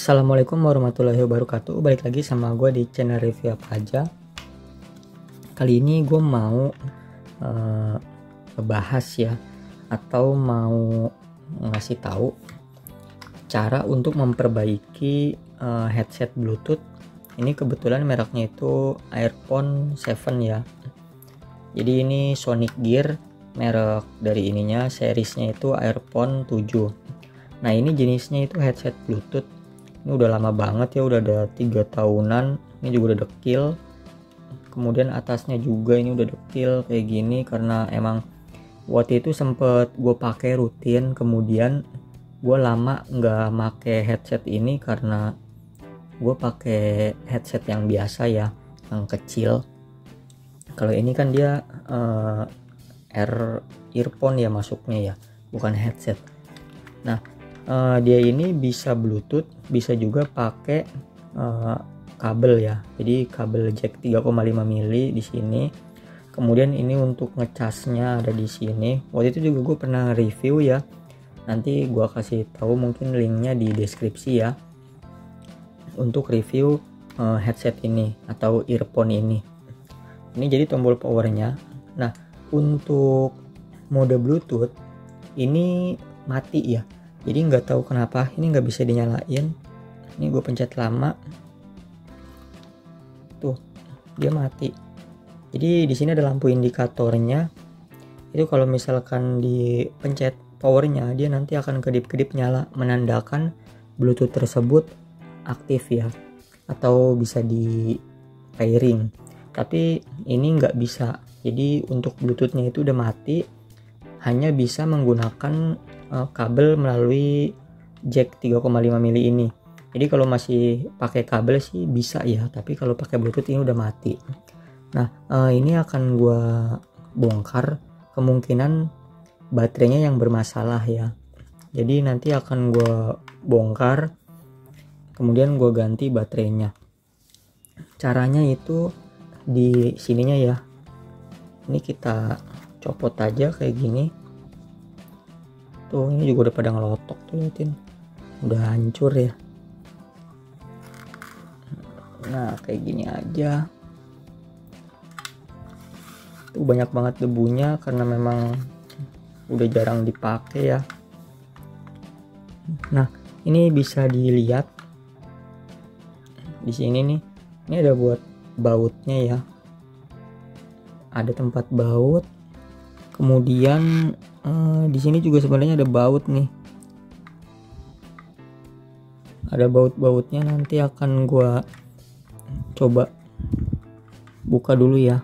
Assalamualaikum warahmatullahi wabarakatuh. Balik lagi sama gue di channel review apa aja. Kali ini gue mau ngebahas ya, atau mau ngasih tahu cara untuk memperbaiki headset Bluetooth. Ini kebetulan mereknya itu Earphone 7 ya. Jadi ini Sonic Gear, merek dari ininya, seriesnya itu Earphone 7. Nah ini jenisnya itu headset Bluetooth. Ini udah lama banget ya, udah ada 3 tahunan. Ini juga udah dekil. Kemudian atasnya juga ini udah dekil kayak gini karena emang waktu itu sempet gue pakai rutin. Kemudian gue lama nggak make headset ini karena gue pakai headset yang biasa ya, yang kecil. Kalau ini kan dia earphone ya masuknya ya, bukan headset. Nah dia ini bisa Bluetooth, bisa juga pakai kabel ya. Jadi kabel jack 3,5 mili di sini. Kemudian ini untuk ngecasnya ada di sini. Waktu itu juga gue pernah review ya. Nanti gue kasih tahu mungkin linknya di deskripsi ya. Untuk review headset ini atau earphone ini. Ini jadi tombol powernya. Nah untuk mode Bluetooth ini mati ya. Jadi nggak tahu kenapa ini nggak bisa dinyalain. Ini gue pencet lama, tuh dia mati. Jadi di sini ada lampu indikatornya. Itu kalau misalkan dipencet powernya, dia nanti akan kedip-kedip nyala, menandakan Bluetooth tersebut aktif ya, atau bisa di pairing. Tapi ini nggak bisa. Jadi untuk Bluetoothnya itu udah mati, hanya bisa menggunakan kabel melalui jack 3,5 mili ini. Jadi kalau masih pakai kabel sih bisa ya, tapi kalau pakai Bluetooth ini udah mati. Nah ini akan gua bongkar, kemungkinan baterainya yang bermasalah ya. Jadi nanti akan gua bongkar, kemudian gua ganti baterainya. Caranya itu di sininya ya. Ini kita copot aja kayak gini. Tuh ini juga udah pada ngelotok tuh, liatin, udah hancur ya. Nah kayak gini aja. Tuh banyak banget debunya karena memang udah jarang dipakai ya. Nah ini bisa dilihat di sini nih. Ini ada buat bautnya ya. Ada tempat baut. Kemudian di sini juga sebenarnya ada baut nih. Ada baut-bautnya, nanti akan gua coba buka dulu ya.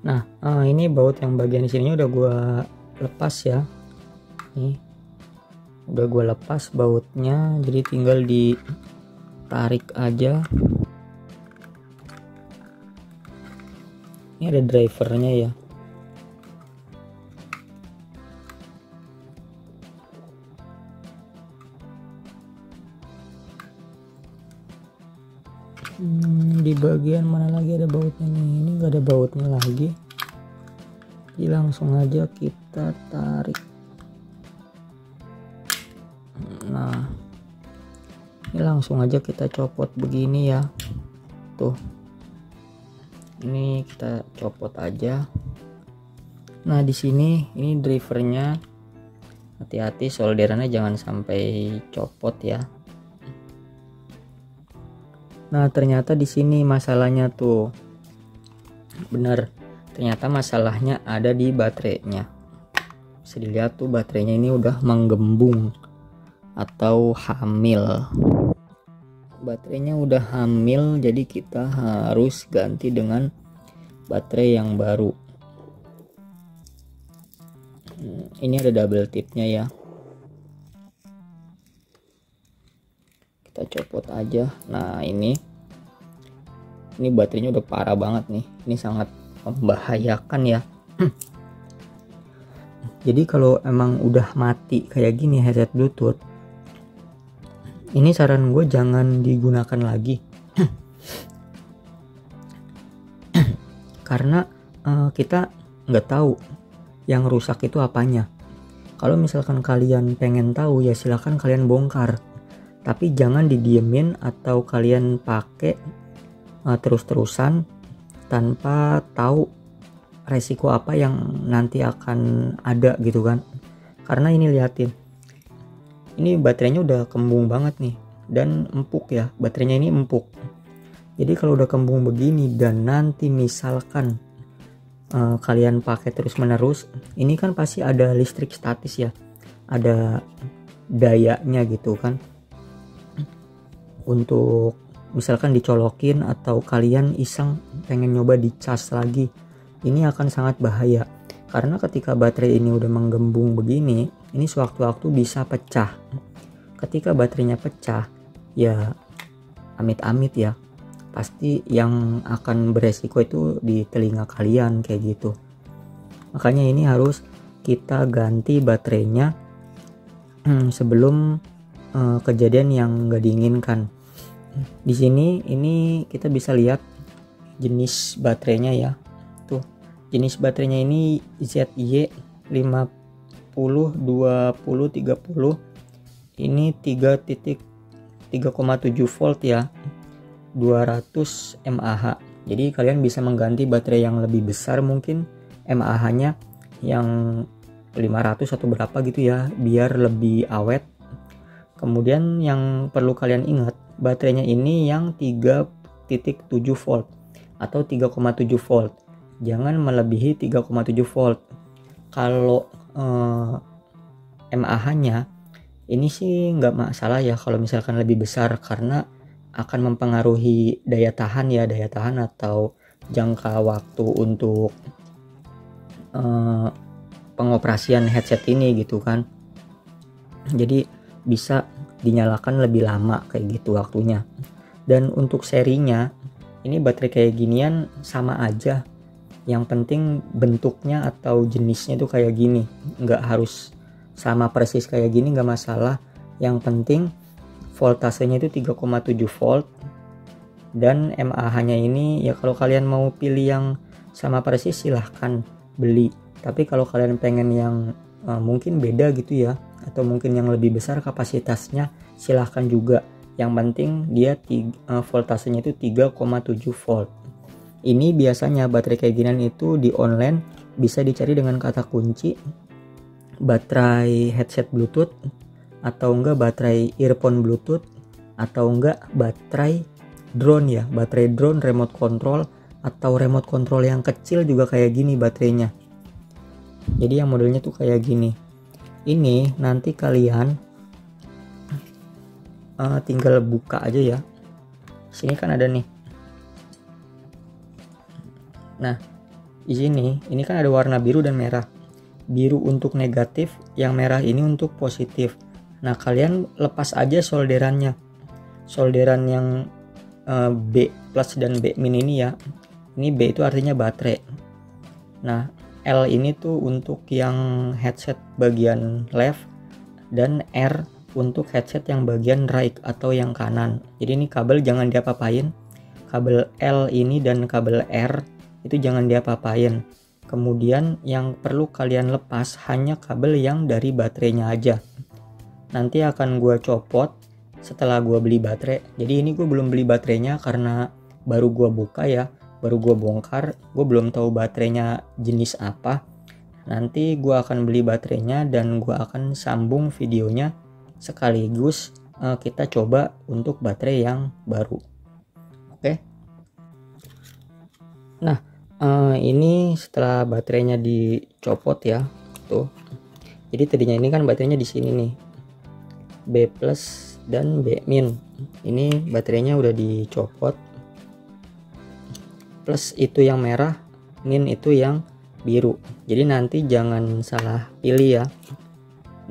Nah, ini baut yang bagian sininya udah gua lepas ya. Nih. Udah gua lepas bautnya, jadi tinggal ditarik aja. Ini ada drivernya ya. Di bagian mana lagi ada bautnya nih? Ini nggak ada bautnya lagi. Jadi langsung aja kita tarik. Nah ini langsung aja kita copot begini ya. Tuh ini kita copot aja. Nah di sini ini drivernya, hati-hati solderannya jangan sampai copot ya. Nah ternyata di sini masalahnya tuh, bener, ternyata masalahnya ada di baterainya. Bisa dilihat tuh baterainya ini udah menggembung atau hamil. Baterainya udah hamil, jadi kita harus ganti dengan baterai yang baru. Ini ada double tipnya ya. Kita copot aja. Nah ini baterainya udah parah banget nih. Ini sangat membahayakan ya. Jadi kalau emang udah mati kayak gini headset Bluetooth, ini saran gue jangan digunakan lagi. Karena kita nggak tahu yang rusak itu apanya. Kalau misalkan kalian pengen tahu ya silahkan kalian bongkar, tapi jangan didiemin atau kalian pakai terus-terusan tanpa tahu resiko apa yang nanti akan ada gitu kan. Karena ini liatin, ini baterainya udah kembung banget nih dan empuk ya, baterainya ini empuk. Jadi kalau udah kembung begini dan nanti misalkan kalian pakai terus menerus, ini kan pasti ada listrik statis ya, ada dayanya gitu kan, untuk misalkan dicolokin atau kalian iseng pengen nyoba dicas lagi, ini akan sangat bahaya. Karena ketika baterai ini udah menggembung begini, ini sewaktu-waktu bisa pecah. Ketika baterainya pecah, ya amit-amit ya, pasti yang akan beresiko itu di telinga kalian kayak gitu. Makanya ini harus kita ganti baterainya sebelum kejadian yang nggak diinginkan. Di sini ini kita bisa lihat jenis baterainya ya. Tuh, jenis baterainya ini ZY 50 20 30. Ini 3.7 volt ya. 200 mAh. Jadi kalian bisa mengganti baterai yang lebih besar, mungkin mAh-nya yang 500 atau berapa gitu ya, biar lebih awet. Kemudian yang perlu kalian ingat, baterainya ini yang 3.7 volt atau 3,7 volt. Jangan melebihi 3,7 volt. Kalau mAh-nya ini sih nggak masalah ya kalau misalkan lebih besar, karena akan mempengaruhi daya tahan atau jangka waktu untuk pengoperasian headset ini gitu kan. Jadi bisa dinyalakan lebih lama kayak gitu waktunya. Dan untuk serinya ini baterai kayak ginian sama aja, yang penting bentuknya atau jenisnya tuh kayak gini, nggak harus sama persis kayak gini, nggak masalah. Yang penting voltasenya itu 3,7 volt dan mAh-nya ini ya kalau kalian mau pilih yang sama persis silahkan beli, tapi kalau kalian pengen yang mungkin beda gitu ya, atau mungkin yang lebih besar kapasitasnya, silahkan juga. Yang penting dia voltasenya itu 3,7 volt. Ini biasanya baterai kayak ginian itu di online bisa dicari dengan kata kunci baterai headset Bluetooth, atau enggak baterai earphone Bluetooth, atau enggak baterai drone ya, baterai drone remote control, atau remote control yang kecil juga kayak gini baterainya. Jadi yang modelnya tuh kayak gini. Ini nanti kalian tinggal buka aja ya. Sini kan ada nih. Nah, di sini ini kan ada warna biru dan merah. Biru untuk negatif, yang merah ini untuk positif. Nah, kalian lepas aja solderannya. Solderan yang B plus dan B min ini ya. Ini B itu artinya baterai. Nah, L ini tuh untuk yang headset bagian left, dan R untuk headset yang bagian right atau yang kanan. Jadi ini kabel jangan diapa-apain. Kabel L ini dan kabel R itu jangan diapa-apain. Kemudian yang perlu kalian lepas hanya kabel yang dari baterainya aja. Nanti akan gue copot setelah gue beli baterai. Jadi ini gue belum beli baterainya karena baru gue buka ya, baru gue bongkar, gue belum tahu baterainya jenis apa. Nanti gue akan beli baterainya dan gue akan sambung videonya sekaligus kita coba untuk baterai yang baru. Oke. Nah, ini setelah baterainya dicopot ya, tuh. Jadi tadinya ini kan baterainya di sini nih, B plus dan B min. Ini baterainya udah dicopot. Plus itu yang merah, min itu yang biru. Jadi nanti jangan salah pilih ya.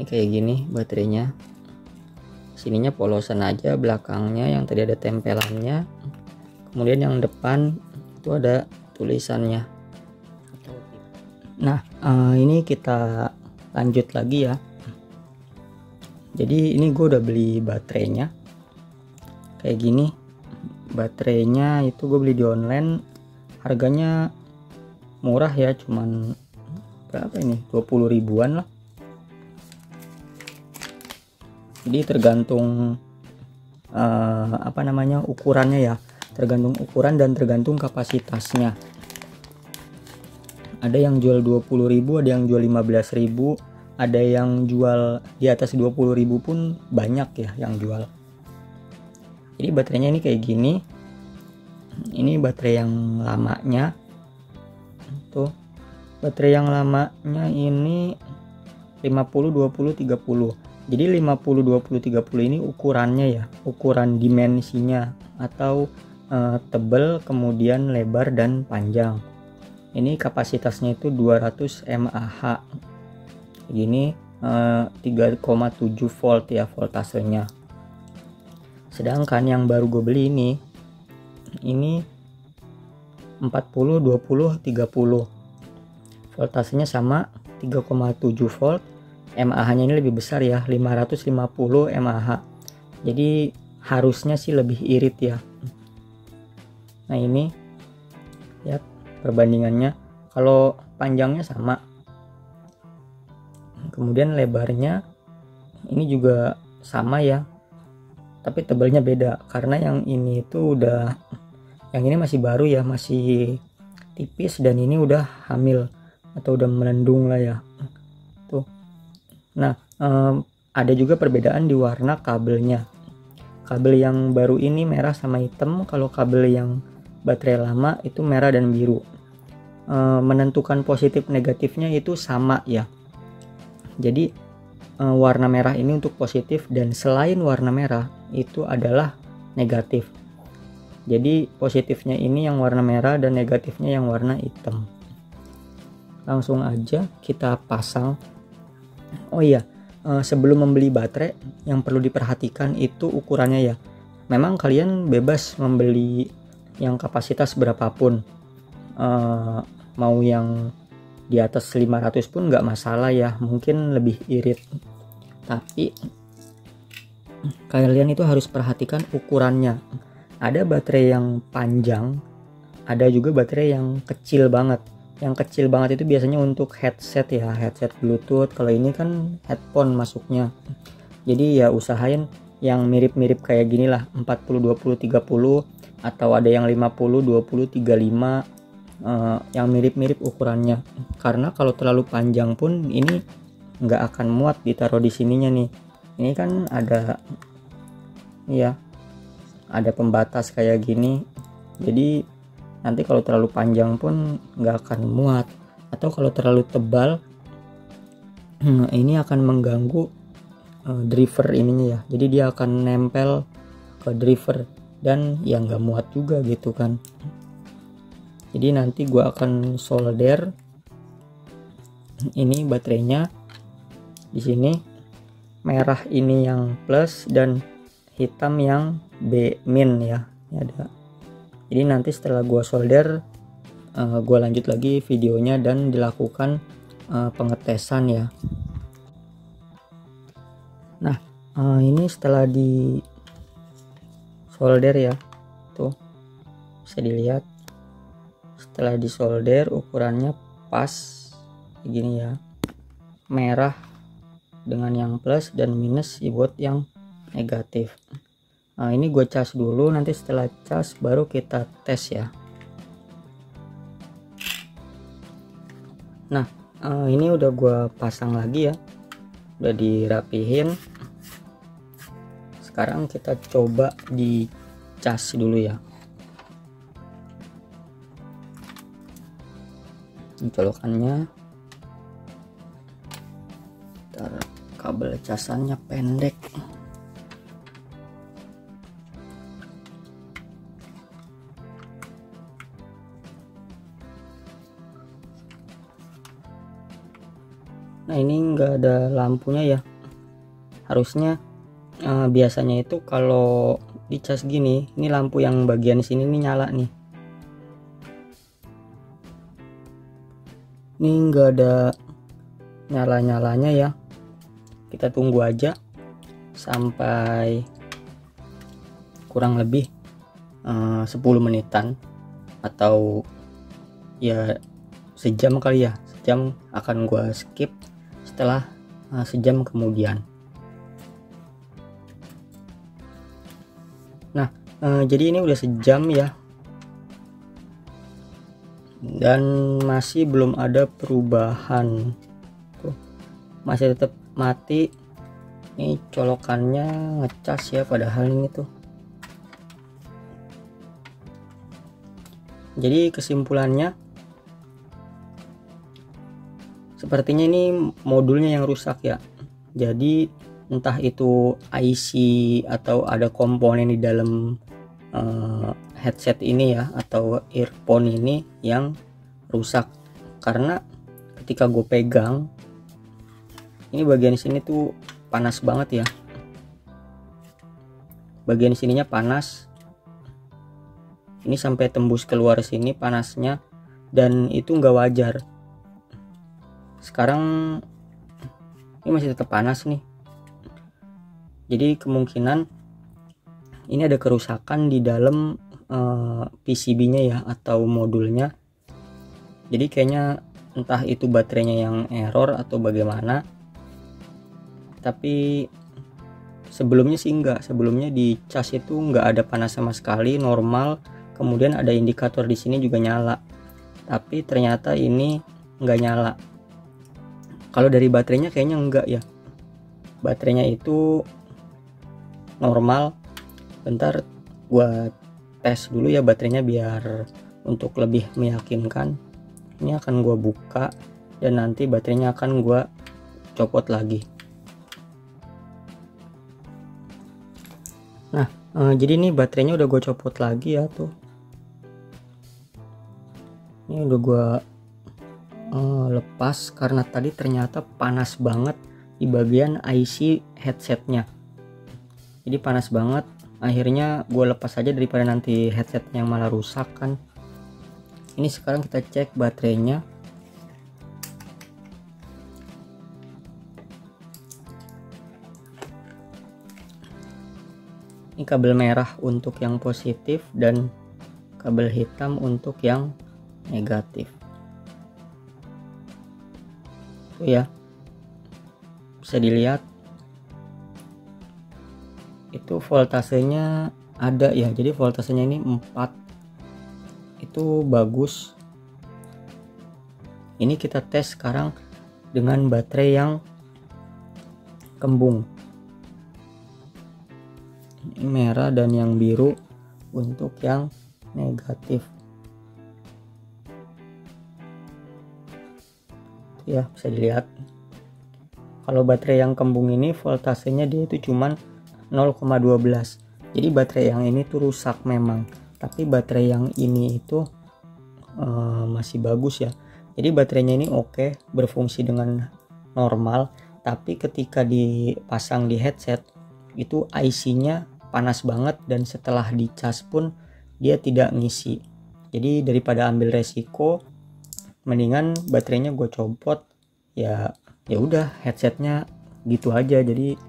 Ini kayak gini baterainya. Sininya polosan aja, belakangnya yang tadi ada tempelannya. Kemudian yang depan itu ada tulisannya. Nah, ini kita lanjut lagi ya. Jadi ini gue udah beli baterainya kayak gini. Baterainya itu gue beli di online, harganya murah ya, cuman berapa ini, 20 ribuan lah. Jadi tergantung apa namanya, ukurannya ya, tergantung ukuran dan tergantung kapasitasnya. Ada yang jual 20.000, ada yang jual 15.000, ada yang jual di atas 20.000 pun banyak ya yang jual. Jadi baterainya ini kayak gini. Ini baterai yang lamanya tuh, baterai yang lamanya ini 50 20 30. Jadi 50 20 30 ini ukurannya ya, ukuran dimensinya atau tebal, kemudian lebar dan panjang. Ini kapasitasnya itu 200 mAh. Gini 3,7 volt ya voltasenya. Sedangkan yang baru gue beli ini 40 20 30. Voltasenya sama 3,7 volt. mAh-nya ini lebih besar ya, 550 mAh. Jadi harusnya sih lebih irit ya. Nah ini lihat perbandingannya. Kalau panjangnya sama, kemudian lebarnya ini juga sama ya, tapi tebalnya beda karena yang ini itu udah, yang ini masih baru ya, masih tipis, dan ini udah hamil atau udah melendung lah ya tuh. Nah ada juga perbedaan di warna kabelnya. Kabel yang baru ini merah sama hitam, kalau kabel yang baterai lama itu merah dan biru. Menentukan positif negatifnya itu sama ya. Jadi warna merah ini untuk positif, dan selain warna merah itu adalah negatif. Jadi positifnya ini yang warna merah dan negatifnya yang warna hitam. Langsung aja kita pasang. Oh iya, sebelum membeli baterai yang perlu diperhatikan itu ukurannya ya. Memang kalian bebas membeli yang kapasitas berapapun, mau yang di atas 500 pun nggak masalah ya, mungkin lebih irit. Tapi kalian itu harus perhatikan ukurannya. Ada baterai yang panjang, ada juga baterai yang kecil banget. Yang kecil banget itu biasanya untuk headset ya, headset Bluetooth. Kalau ini kan headphone masuknya. Jadi ya usahain yang mirip-mirip kayak gini lah, 40 20 30, atau ada yang 50 20 35, yang mirip-mirip ukurannya. Karena kalau terlalu panjang pun ini nggak akan muat ditaruh di sininya nih. Ini kan ada ya, ada pembatas kayak gini. Jadi nanti kalau terlalu panjang pun nggak akan muat, atau kalau terlalu tebal ini akan mengganggu driver ininya ya. Jadi dia akan nempel ke driver dan ya nggak muat juga gitu kan. Jadi nanti gua akan solder ini baterainya di sini. Merah ini yang plus dan hitam yang B min ya. Ini ada. Jadi nanti setelah gua solder, gua lanjut lagi videonya dan dilakukan pengetesan ya. Nah ini setelah di solder ya, tuh bisa dilihat setelah disolder ukurannya pas begini ya, merah dengan yang plus dan minus buat yang negatif. Nah ini gue cas dulu, nanti setelah cas baru kita tes ya. Nah ini udah gue pasang lagi ya, udah dirapihin. Sekarang kita coba di cas dulu ya. Ini colokannya, ntar kabel casannya pendek. Nah ini enggak ada lampunya ya, harusnya biasanya itu kalau dicas gini, ini lampu yang bagian sini nih nyala nih. Ini enggak ada nyala-nyalanya ya. Kita tunggu aja sampai kurang lebih 10 menitan atau ya sejam kali ya, sejam akan gue skip setelah sejam kemudian. Nah, jadi ini udah sejam ya, dan masih belum ada perubahan. Tuh, masih tetap mati. Ini colokannya ngecas ya, padahal ini tuh. Jadi kesimpulannya, sepertinya ini modulnya yang rusak ya. Jadi entah itu IC atau ada komponen di dalam headset ini ya, atau earphone ini yang rusak. Karena ketika gue pegang, ini bagian sini tuh panas banget ya, bagian sininya panas, ini sampai tembus keluar sini panasnya, dan itu nggak wajar. Sekarang ini masih tetap panas nih, jadi kemungkinan ini ada kerusakan di dalam PCB-nya ya, atau modulnya. Jadi kayaknya entah itu baterainya yang error atau bagaimana. Tapi sebelumnya sih enggak, sebelumnya di cas itu enggak ada panas sama sekali, normal. Kemudian ada indikator di sini juga nyala, tapi ternyata ini enggak nyala. Kalau dari baterainya kayaknya enggak ya, baterainya itu normal. Bentar gua tes dulu ya baterainya biar untuk lebih meyakinkan. Ini akan gua buka dan nanti baterainya akan gua copot lagi. Nah, jadi ini baterainya udah gue copot lagi ya tuh. Ini udah gue lepas karena tadi ternyata panas banget di bagian IC headsetnya. Jadi panas banget. Akhirnya gue lepas aja daripada nanti headsetnya malah rusak kan. Ini sekarang kita cek baterainya. Ini kabel merah untuk yang positif dan kabel hitam untuk yang negatif. Tuh ya, bisa dilihat itu voltasenya ada ya, jadi voltasenya ini 4, itu bagus. Ini kita tes sekarang dengan baterai yang kembung. Ini merah dan yang biru untuk yang negatif ya, bisa dilihat. Kalau baterai yang kembung ini voltasenya dia itu cuman 0,12, jadi baterai yang ini tuh rusak memang, tapi baterai yang ini itu masih bagus ya. Jadi baterainya ini oke, berfungsi dengan normal, tapi ketika dipasang di headset itu IC-nya panas banget, dan setelah dicas pun dia tidak ngisi. Jadi daripada ambil resiko, mendingan baterainya gue copot ya. Ya udah, headsetnya gitu aja. Jadi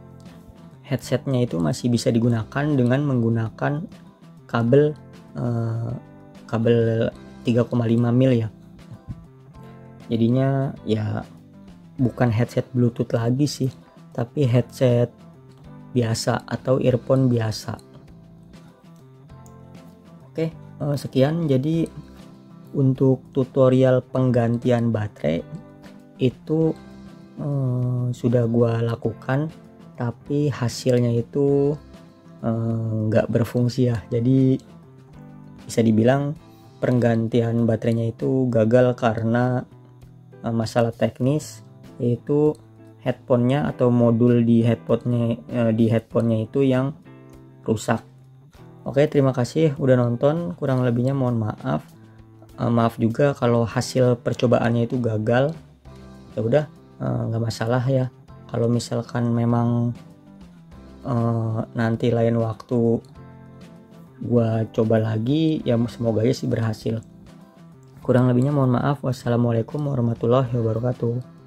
headsetnya itu masih bisa digunakan dengan menggunakan kabel 3,5 mil ya. Jadinya ya bukan headset Bluetooth lagi sih, tapi headset biasa atau earphone biasa. Oke, sekian. Jadi untuk tutorial penggantian baterai itu sudah gua lakukan, tapi hasilnya itu nggak berfungsi ya. Jadi bisa dibilang penggantian baterainya itu gagal karena masalah teknis, yaitu headphone-nya atau modul di headphone-nya itu yang rusak. Oke, terima kasih udah nonton. Kurang lebihnya mohon maaf. Maaf juga kalau hasil percobaannya itu gagal. Ya udah, nggak masalah ya. Kalau misalkan memang nanti lain waktu gua coba lagi, ya semoga aja sih berhasil. Kurang lebihnya mohon maaf. Wassalamualaikum warahmatullahi wabarakatuh.